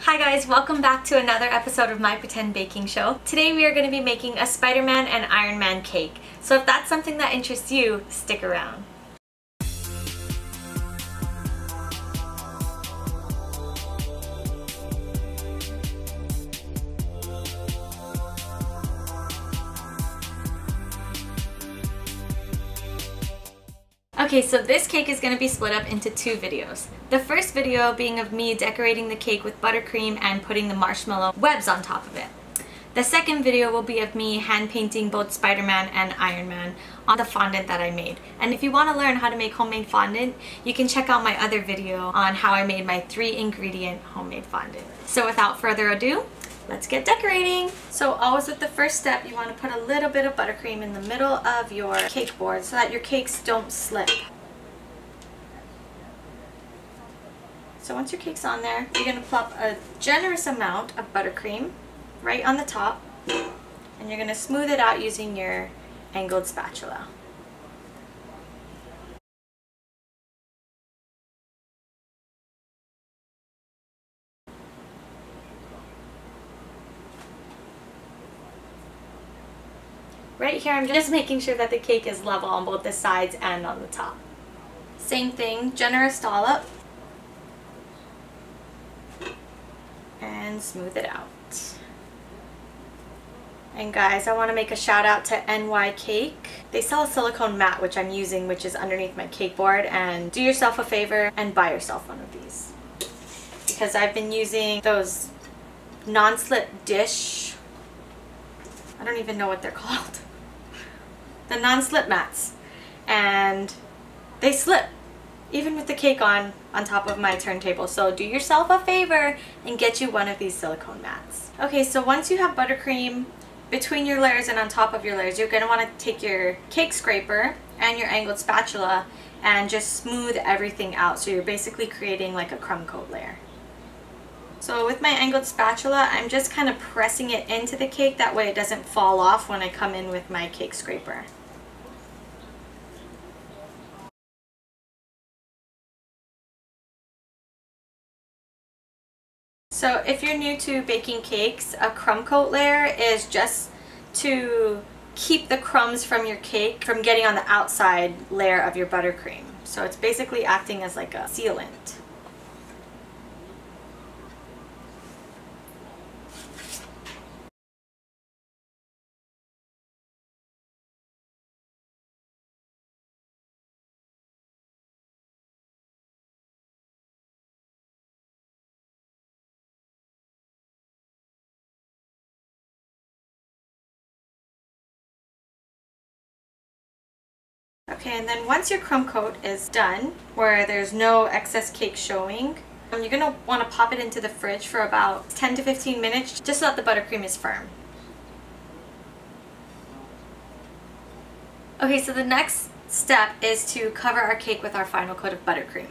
Hi guys, welcome back to another episode of my Pretend Baking Show. Today we are going to be making a Spider-Man and Iron Man cake. So if that's something that interests you, stick around. Okay, so this cake is going to be split up into two videos. The first video being of me decorating the cake with buttercream and putting the marshmallow webs on top of it. The second video will be of me hand painting both Spider-Man and Iron Man on the fondant that I made. And if you want to learn how to make homemade fondant, you can check out my other video on how I made my 3-ingredient homemade fondant. So without further ado, let's get decorating. So always with the first step, you want to put a little bit of buttercream in the middle of your cake board so that your cakes don't slip. So once your cake's on there, you're going to plop a generous amount of buttercream right on the top, and you're going to smooth it out using your angled spatula. Right here, I'm just making sure that the cake is level on both the sides and on the top. Same thing, generous dollop, and smooth it out. And guys, I want to make a shout out to NY Cake. They sell a silicone mat, which I'm using, which is underneath my cake board, and do yourself a favor and buy yourself one of these. Because I've been using those non-slip dish, I don't even know what they're called. The non-slip mats, and they slip even with the cake on top of my turntable. So do yourself a favor and get you one of these silicone mats. Okay, so once you have buttercream between your layers and on top of your layers, you're going to want to take your cake scraper and your angled spatula and just smooth everything out, so you're basically creating like a crumb coat layer. So with my angled spatula, I'm just kind of pressing it into the cake, that way it doesn't fall off when I come in with my cake scraper. So if you're new to baking cakes, a crumb coat layer is just to keep the crumbs from your cake from getting on the outside layer of your buttercream. So it's basically acting as like a sealant. Okay, and then once your crumb coat is done, where there's no excess cake showing, you're going to want to pop it into the fridge for about 10 to 15 minutes just so that the buttercream is firm. Okay, so the next step is to cover our cake with our final coat of buttercream.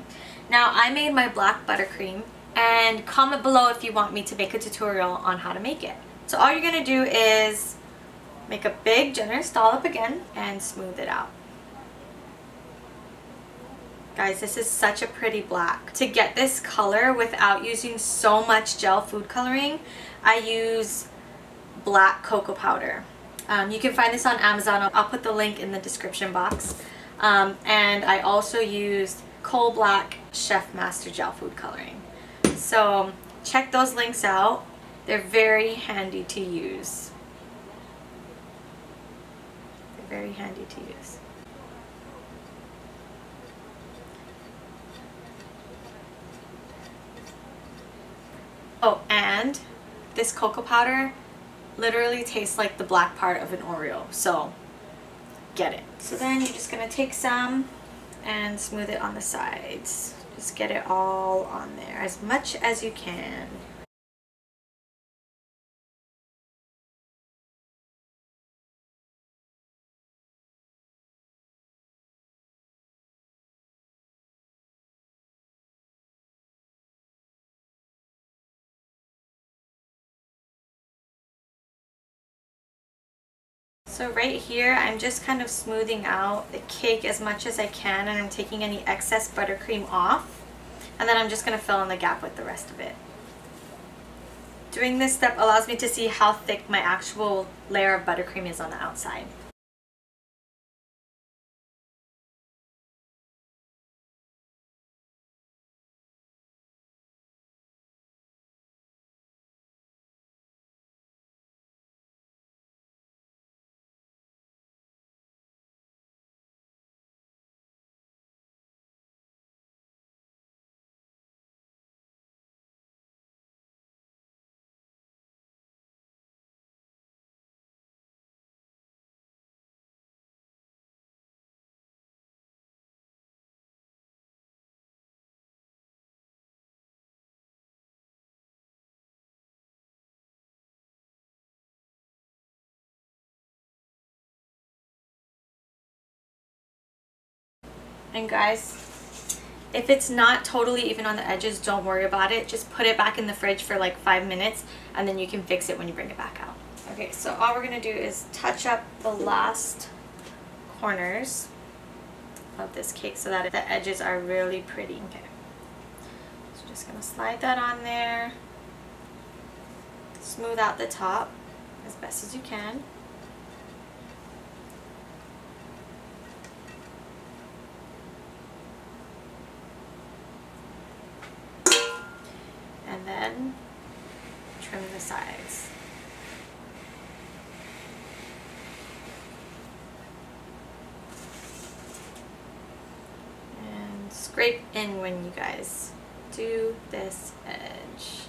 Now, I made my black buttercream, and comment below if you want me to make a tutorial on how to make it. So all you're going to do is make a big generous dollop again and smooth it out. Guys, this is such a pretty black. To get this color without using so much gel food coloring, I use black cocoa powder. You can find this on Amazon. I'll put the link in the description box. And I also used Coal Black Chef Master Gel Food Coloring. So check those links out. They're very handy to use. They're very handy to use. Oh, and this cocoa powder literally tastes like the black part of an Oreo, so get it. So then you're just going to take some and smooth it on the sides. Just get it all on there as much as you can. So right here, I'm just kind of smoothing out the cake as much as I can, and I'm taking any excess buttercream off. And then I'm just going to fill in the gap with the rest of it. Doing this step allows me to see how thick my actual layer of buttercream is on the outside. And guys, if it's not totally even on the edges, don't worry about it. Just put it back in the fridge for like 5 minutes and then you can fix it when you bring it back out. Okay, so all we're gonna do is touch up the last corners of this cake so that the edges are really pretty. Okay, so just gonna slide that on there. Smooth out the top as best as you can. And then trim the sides. And scrape in when you guys do this edge.